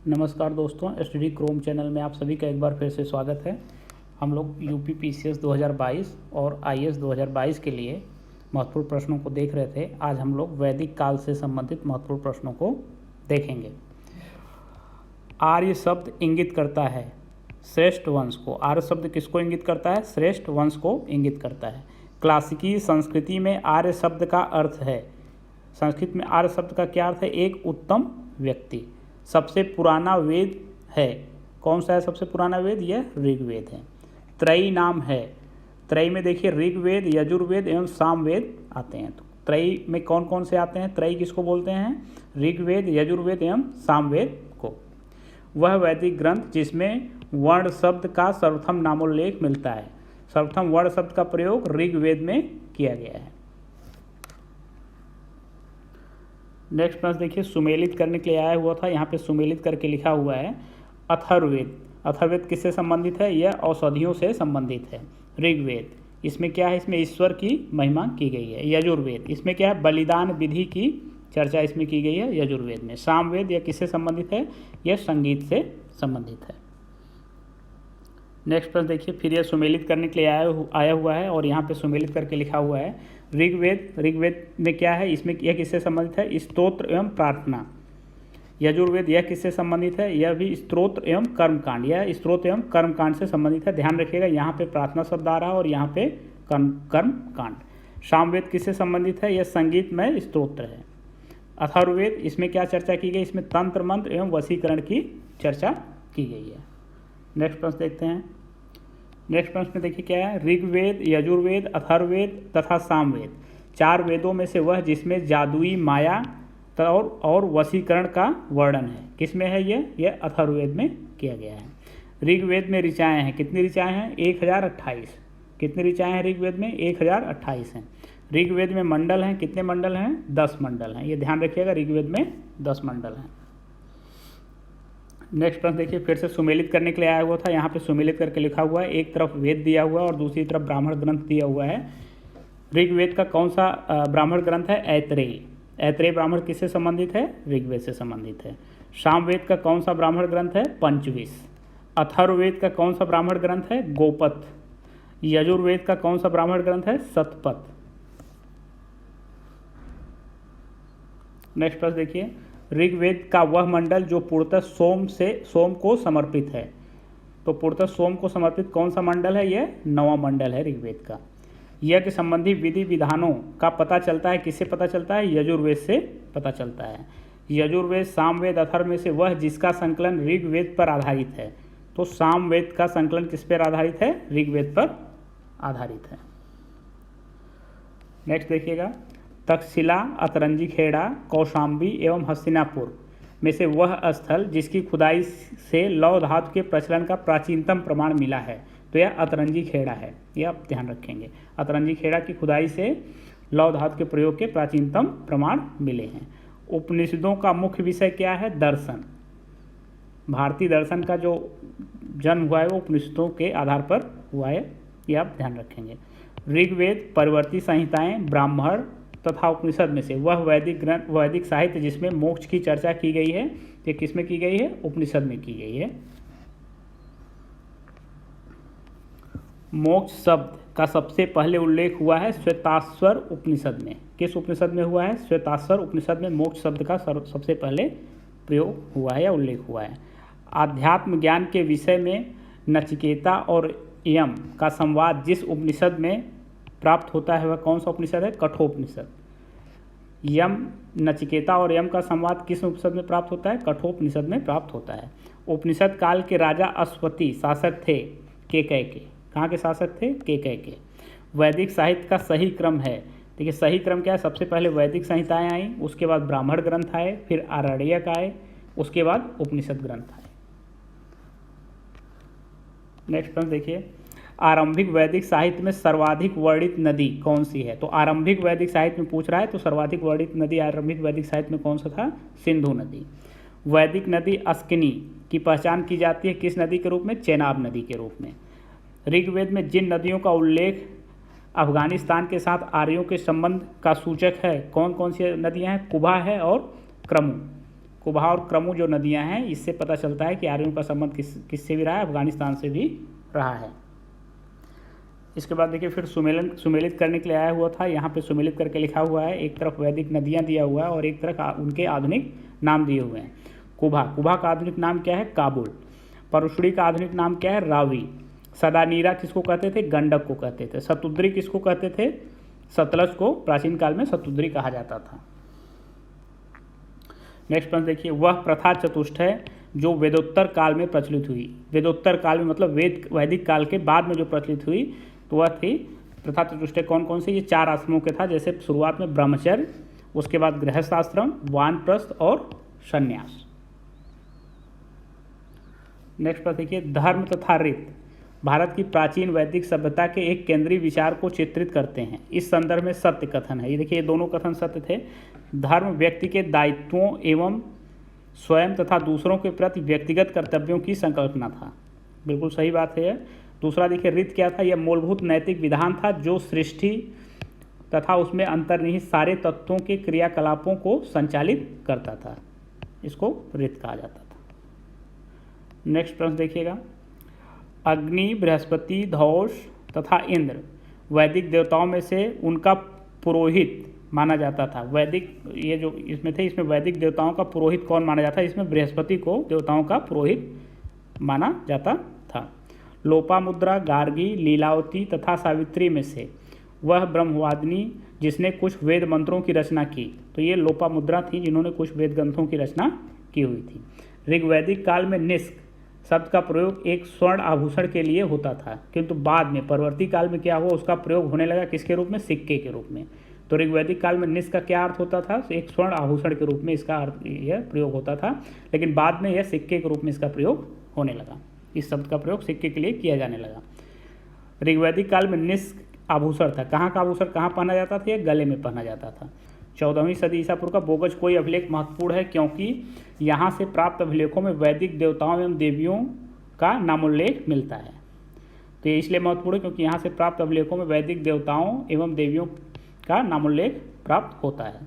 नमस्कार दोस्तों, study Chrome channel में आप सभी का एक बार फिर से स्वागत है। हम लोग यूपी पीसीएस 2022 और आईएएस 2022 के लिए महत्वपूर्ण प्रश्नों को देख रहे थे। आज हम लोग वैदिक काल से संबंधित महत्वपूर्ण प्रश्नों को देखेंगे। आर्य शब्द इंगित करता है श्रेष्ठ वंश को। आर्य शब्द किसको इंगित करता है? श्रेष्ठ वंश को इंगित करता है। क्लासिकी संस्कृति में आर्य शब्द का अर्थ है, संस्कृत में आर्य शब्द का क्या अर्थ है? एक उत्तम व्यक्ति। सबसे पुराना वेद है, कौन सा है सबसे पुराना वेद? यह ऋग्वेद है। त्रयी नाम है, त्रयी में देखिए ऋग्वेद, यजुर्वेद एवं सामवेद आते हैं। तो त्रयी में कौन कौन से आते हैं? त्रयी किसको बोलते हैं? ऋग्वेद, यजुर्वेद एवं सामवेद को। वह वैदिक ग्रंथ जिसमें वर्ण शब्द का सर्वप्रथम नामोल्लेख मिलता है। सर्वप्रथम वर्ण शब्द का प्रयोग ऋग्वेद में किया गया है। नेक्स्ट प्रश्न देखिए, सुमेलित करने के लिए आया हुआ था, यहाँ पे सुमेलित करके लिखा हुआ है अथर्ववेद। अथर्ववेद किससे संबंधित है? यह औषधियों से संबंधित है। ऋग्वेद, इसमें क्या है? इसमें ईश्वर की महिमा की गई है। यजुर्वेद, इसमें क्या है? बलिदान विधि की चर्चा इसमें की गई है यजुर्वेद में। सामवेद, यह किससे संबंधित है? यह संगीत से संबंधित है। नेक्स्ट प्रश्न देखिए, फिर यह सुमेलित करने के लिए आया हुआ है और यहाँ पे सुमेलित करके लिखा हुआ है ऋग्वेद। ऋग्वेद में क्या है? इसमें यह किससे संबंधित है? स्तोत्र एवं प्रार्थना। यजुर्वेद, यह किससे संबंधित है? यह भी स्तोत्र एवं कर्मकांड, यह स्तोत्र एवं कर्मकांड से संबंधित है। ध्यान रखिएगा, यहाँ पे प्रार्थना शब्द आ रहा है और यहाँ पे कर्मकांड। सामवेद किससे संबंधित है? यह संगीतमय स्तोत्र है। अथर्ववेद, इसमें क्या चर्चा की गई? इसमें तंत्र मंत्र एवं वशीकरण की चर्चा की गई है। नेक्स्ट प्रश्न देखते हैं। नेक्स्ट प्रश्न में देखिए क्या है? ऋग्वेद, यजुर्वेद, अथर्ववेद तथा सामवेद, चार वेदों में से वह जिसमें जादुई माया और वशीकरण का वर्णन है, किसमें है यह अथर्ववेद में किया गया है। ऋग्वेद में ऋचाएँ हैं, कितनी ऋचाएँ हैं? 1028। कितनी ऋचाएँ हैं ऋग्वेद में? 1028 हैं। ऋग्वेद में मंडल हैं, कितने मंडल हैं? 10 मंडल हैं। ये ध्यान रखिएगा, ऋग्वेद में 10 मंडल हैं। नेक्स्ट प्रश्न देखिए, फिर से सुमेलित करने के लिए आया हुआ था, यहाँ पे सुमेलित करके लिखा हुआ है। एक तरफ वेद दिया हुआ है और दूसरी तरफ ब्राह्मण ग्रंथ दिया हुआ है। ऋग्वेद का कौन सा ब्राह्मण ग्रंथ है? ऐतरेय। ऐतरेय ब्राह्मण किससे संबंधित है? ऋग्वेद से संबंधित है। सामवेद का कौन सा ब्राह्मण ग्रंथ है? पंचविश। अथर्ववेद का कौन सा ब्राह्मण ग्रंथ है? गोपथ। यजुर्वेद का कौन सा ब्राह्मण ग्रंथ है? शतपथ। नेक्स्ट प्रश्न देखिए, ऋग्वेद का वह मंडल जो पूर्णतः सोम को समर्पित है। तो पूर्णतः सोम को समर्पित कौन सा मंडल है? यह 9वां मंडल है ऋग्वेद का। यज्ञ संबंधी विधि विधानों का पता चलता है, किससे पता चलता है? यजुर्वेद से पता चलता है। यजुर्वेद, सामवेद, अथर्व में से वह जिसका संकलन ऋग्वेद पर आधारित है। तो सामवेद का संकलन किस पर आधारित है? ऋग्वेद पर आधारित है। नेक्स्ट देखिएगा, तक्षशिला, अतरंजी खेड़ा, कौशाम्बी एवं हस्तिनापुर में से वह स्थल जिसकी खुदाई से लौह धातु के प्रचलन का प्राचीनतम प्रमाण मिला है। तो यह अतरंजी खेड़ा है, यह आप ध्यान रखेंगे। अतरंजी खेड़ा की खुदाई से लौह धातु के प्रयोग के प्राचीनतम प्रमाण मिले हैं। उपनिषदों का मुख्य विषय क्या है? दर्शन। भारतीय दर्शन का जो जन्म हुआ है वो उपनिषदों के आधार पर हुआ है, यह आप ध्यान रखेंगे। ऋग्वेद, परिवर्ती संहिताएं, ब्राह्मण तथा उपनिषद में से वह वैदिक साहित्य जिसमें मोक्ष की चर्चा की गई है, ये किसमें की गई है? उपनिषद में की गई है। मोक्ष शब्द का सबसे पहले उल्लेख हुआ है श्वेताश्वर उपनिषद में। किस उपनिषद में हुआ है? श्वेताश्वर उपनिषद में मोक्ष शब्द का सबसे पहले प्रयोग हुआ है या उल्लेख हुआ है। आध्यात्म ज्ञान के विषय में नचिकेता और यम का संवाद जिस उपनिषद में प्राप्त होता है वह कौन सा उपनिषद है? कठोपनिषद। यम, नचिकेता और यम का संवाद किस उपनिषद में प्राप्त होता है? कठोपनिषद में प्राप्त होता है। उपनिषद काल के राजा अश्वति शासक थे केकय के। कहाँ के शासक थे? केकय के। वैदिक साहित्य का सही क्रम है, देखिए सही क्रम क्या है? सबसे पहले वैदिक संहिताएं आई, उसके बाद ब्राह्मण ग्रंथ आए, फिर आरण्यक आए, उसके बाद उपनिषद ग्रंथ आए। नेक्स्ट प्रश्न देखिए, आरंभिक वैदिक साहित्य में सर्वाधिक वर्णित नदी कौन सी है? तो आरंभिक वैदिक साहित्य में पूछ रहा है, तो सर्वाधिक वर्णित नदी आरंभिक वैदिक साहित्य में कौन सा था? सिंधु नदी। वैदिक नदी अस्किनी की पहचान की जाती है किस नदी के रूप में? चेनाब नदी के रूप में। ऋग्वेद में जिन नदियों का उल्लेख अफगानिस्तान के साथ आर्यों के संबंध का सूचक है, कौन कौन सी नदियां हैं? कुबा है और क्रमु। कुबा और क्रमु जो नदियाँ हैं, इससे पता चलता है कि आर्यों का संबंध किससे भी रहा है, अफगानिस्तान से भी रहा है। इसके बाद देखिए फिर सुमेलित करने के लिए आया हुआ था, यहाँ पे सुमेलित करके लिखा हुआ है, एक तरफ वैदिक नदियाँ दिया हुआ है और एक तरफ उनके आधुनिक नाम दिए हुए हैं। कुबा का आधुनिक नाम क्या है, काबुल। परुशड़ी का आधुनिक नाम क्या है, रावी। सदानीरा किसको कहते थे, गंडक को कहते थे। शतुद्री किसको कहते थे, सतलज को प्राचीन काल में शतुद्री कहा जाता था। नेक्स्ट प्रश्न देखिए, वह प्रथा चतुष्ट है जो वेदोत्तर काल में प्रचलित हुई। वेदोत्तर काल में मतलब वैदिक काल के बाद में जो प्रचलित हुई तो वह थी प्रथा चतुष्ट। कौन कौन से, ये 4 आश्रमों के था। जैसे शुरुआत में ब्रह्मचर्य, उसके बाद गृहस्थ आश्रम, वानप्रस्थ और संन्यास। नेक्स्ट प्रश्न देखिए, धर्म तथा रीत भारत की प्राचीन वैदिक सभ्यता के एक केंद्रीय विचार को चित्रित करते हैं। इस संदर्भ में सत्य कथन है। ये देखिए, ये दोनों कथन सत्य थे। धर्म व्यक्ति के दायित्वों एवं स्वयं तथा दूसरों के प्रति व्यक्तिगत कर्तव्यों की संकल्पना था। बिल्कुल सही बात है। दूसरा देखिए, रीत क्या था, यह मूलभूत नैतिक विधान था जो सृष्टि तथा उसमें अंतर्निहित सारे तत्वों के क्रियाकलापों को संचालित करता था। इसको रीत कहा जाता था। नेक्स्ट प्रश्न देखिएगा, अग्नि, बृहस्पति, धौष तथा इंद्र वैदिक देवताओं में से उनका पुरोहित माना जाता था। वैदिक ये जो इसमें थे, इसमें वैदिक देवताओं का पुरोहित कौन माना जाता है, इसमें बृहस्पति को देवताओं का पुरोहित माना जाता था। लोपामुद्रा, गार्गी, लीलावती तथा सावित्री में से वह ब्रह्मवादिनी जिसने कुछ वेद मंत्रों की रचना की, तो ये लोपामुद्रा थी जिन्होंने कुछ वेद ग्रंथों की रचना की हुई थी। ऋग्वैदिक काल में निष्क शब्द का प्रयोग एक स्वर्ण आभूषण के लिए होता था, किंतु बाद में परवर्ती काल में क्या हुआ, उसका प्रयोग होने लगा किसके रूप में, सिक्के के रूप में। तो ऋग्वैदिक काल में निष्क का क्या अर्थ होता था, एक स्वर्ण आभूषण के रूप में इसका अर्थ यह प्रयोग होता था, लेकिन बाद में यह सिक्के के रूप में इसका प्रयोग होने लगा। इस शब्द का प्रयोग सिक्के के लिए किया जाने लगा। ऋग्वैदिक काल में निष्क आभूषण था। कहाँ का आभूषण, कहाँ पहना जाता था, यह गले में पहना जाता था। 14वीं सदी ईसा पूर्व का बोगज कोई अभिलेख महत्वपूर्ण है क्योंकि यहाँ से प्राप्त अभिलेखों में वैदिक देवताओं एवं देवियों का नामोल्लेख मिलता है। तो ये इसलिए महत्वपूर्ण है क्योंकि यहाँ से प्राप्त अभिलेखों में वैदिक देवताओं एवं देवियों का नामोल्लेख प्राप्त होता है।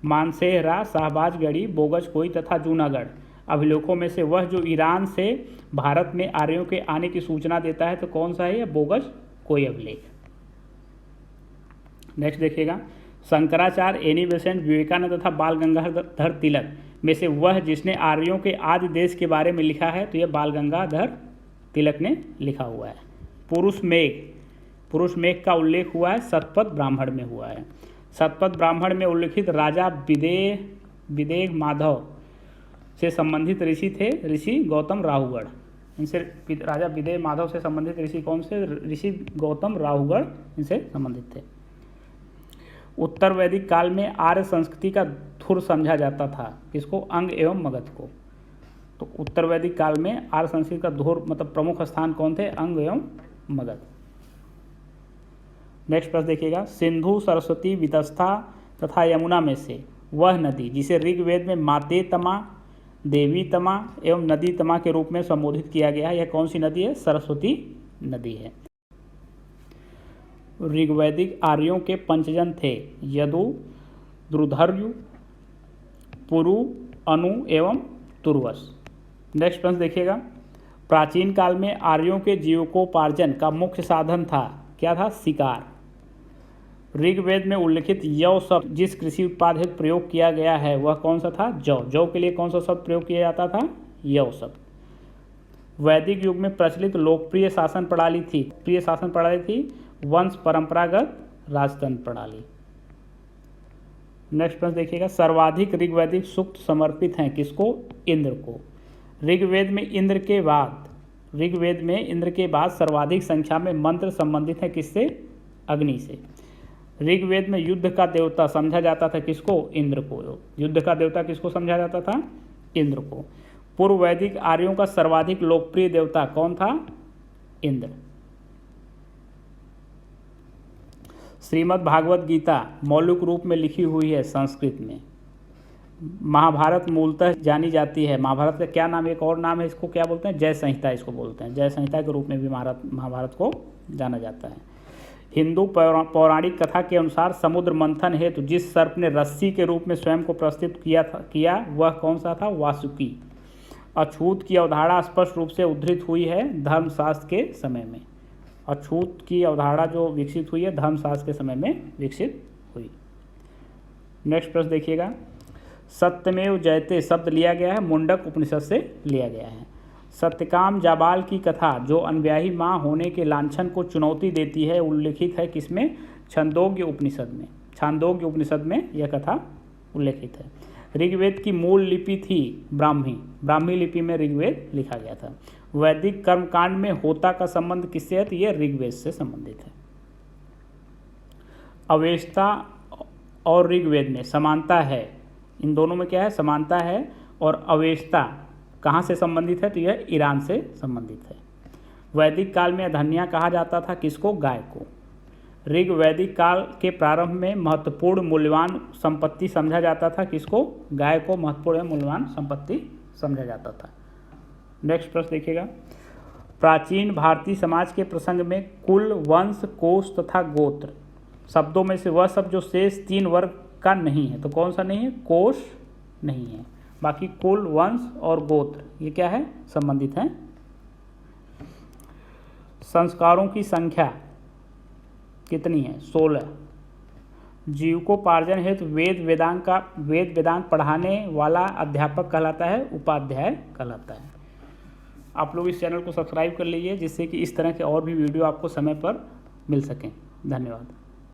मानसेहरा, शाहबाजगढ़ी, बोगज कोई तथा जूनागढ़ अभिलेखों में से वह जो ईरान से भारत में आर्यों के आने की सूचना देता है, तो कौन सा है, यह बोगज कोई अभिलेख। नेक्स्ट देखिएगा, शंकराचार्य, एनी बेसेंट, विवेकानंद तथा बाल गंगाधर तिलक में से वह जिसने आर्यों के आदि देश के बारे में लिखा है, तो यह बाल गंगाधर तिलक ने लिखा हुआ है। पुरुष मेघ का उल्लेख हुआ है शतपथ ब्राह्मण में हुआ है। शतपथ ब्राह्मण में उल्लिखित राजा विदेह माधव से संबंधित ऋषि थे ऋषि गौतम राहुगढ़। इनसे राजा विदेह माधव से संबंधित ऋषि कौन से, ऋषि गौतम राहुगढ़ इनसे संबंधित थे। उत्तर वैदिक काल में आर्य संस्कृति का धुर समझा जाता था, किसको, अंग एवं मगध को। तो उत्तर वैदिक काल में आर्य संस्कृति का धुर मतलब प्रमुख स्थान कौन थे, अंग एवं मगध। नेक्स्ट प्रश्न देखिएगा, सिंधु, सरस्वती, वितस्ता तथा यमुना में से वह नदी जिसे ऋग्वेद में माते तमा, देवी तमा एवं नदी तमा के रूप में संबोधित किया गया है, यह कौन सी नदी है, सरस्वती नदी है। ऋग्वैदिक आर्यों के पंचजन थे यदु, द्रुधर्यु, पुरु, अनु एवं तुर्वस। नेक्स्ट प्रश्न देखिएगा, प्राचीन काल में आर्यों के जीविकोपार्जन का मुख्य साधन था, क्या था, शिकार। ऋग्वेद में उल्लिखित यव शब्द जिस कृषि उत्पाद हेतु प्रयोग किया गया है वह कौन सा था, जौ। जौ के लिए कौन सा शब्द प्रयोग किया जाता था, यव शब्द। वैदिक युग में प्रचलित लोकप्रिय शासन प्रणाली थी वंश परंपरागत राजतंत्र प्रणाली। नेक्स्ट प्रश्न देखिएगा, सर्वाधिक ऋग्वैदिक सूक्त समर्पित हैं किसको, इंद्र को। ऋग्वेद में इंद्र के बाद सर्वाधिक संख्या में मंत्र संबंधित हैं किससे, अग्नि से। ऋग्वेद में युद्ध का देवता समझा जाता था किसको, इंद्र को। युद्ध का देवता किसको समझा जाता था, इंद्र को। पूर्व वैदिक आर्यों का सर्वाधिक लोकप्रिय देवता कौन था, इंद्र। श्रीमद् भागवत गीता मौलिक रूप में लिखी हुई है संस्कृत में। महाभारत मूलतः जानी जाती है, महाभारत का क्या नाम, एक और नाम है इसको क्या बोलते हैं, जय संहिता इसको बोलते हैं। जय संहिता के रूप में भी महाभारत को जाना जाता है। हिंदू पौराणिक कथा के अनुसार समुद्र मंथन हेतु जिस सर्प ने रस्सी के रूप में स्वयं को प्रस्तुत किया वह कौन सा था? वासुकी। अछूत की अवधारणा स्पष्ट रूप से उद्धृत हुई है धर्मशास्त्र के समय में। अछूत की अवधारणा जो विकसित हुई है धर्मशास्त्र के समय में विकसित हुई। नेक्स्ट प्रश्न देखिएगा, सत्यमेव जयते शब्द लिया गया है मुंडक उपनिषद से लिया गया है। सत्यकाम जाबाल की कथा जो अनब्याही माँ होने के लांछन को चुनौती देती है उल्लेखित है किसमें? छांदोग्य उपनिषद में। छांदोग्य उपनिषद में यह कथा उल्लेखित है। ऋग्वेद की मूल लिपि थी ब्राह्मी लिपि में ऋग्वेद लिखा गया था। वैदिक कर्मकांड में होता का संबंध किससे है? तो यह ऋग्वेद से संबंधित है। अवेस्ता और ऋग्वेद में समानता है, इन दोनों में क्या है? समानता है। और अवेस्ता कहाँ से संबंधित है? तो यह ईरान से संबंधित है। वैदिक काल में धन्या कहा जाता था किसको? गाय को। ऋग वैदिक काल के प्रारंभ में महत्वपूर्ण मूल्यवान संपत्ति समझा जाता था किसको? गाय को महत्वपूर्ण मूल्यवान संपत्ति समझा जाता था। नेक्स्ट प्रश्न देखिएगा, प्राचीन भारतीय समाज के प्रसंग में कुल, वंश, कोश तथा गोत्र शब्दों में से वह शब्द जो शेष 3 वर्ग का नहीं है, तो कौन सा नहीं है? कोश नहीं है। बाकी कुल, वंश और गोत्र ये क्या है? संबंधित हैं। संस्कारों की संख्या कितनी है? 16। जीविकोपार्जन हेतु वेद वेदांग पढ़ाने वाला अध्यापक कहलाता है? उपाध्याय कहलाता है। आप लोग इस चैनल को सब्सक्राइब कर लीजिए जिससे कि इस तरह के और भी वीडियो आपको समय पर मिल सकें। धन्यवाद।